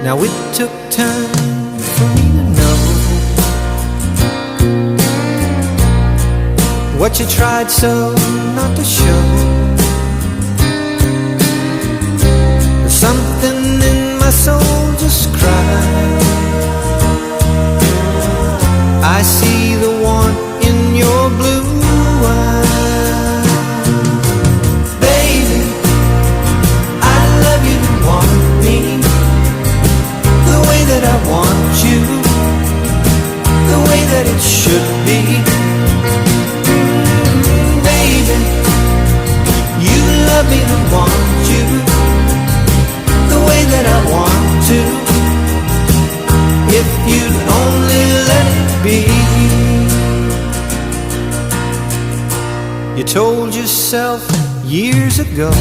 Now it took time for me to know what you tried so not to show. Something in my soul just cried. I see the one in your blue eyes. Baby, I love you and want me the way that I want you, the way that it should be. Baby, you love me and want you the way that I want to, if you'd only let it be. You told yourself years ago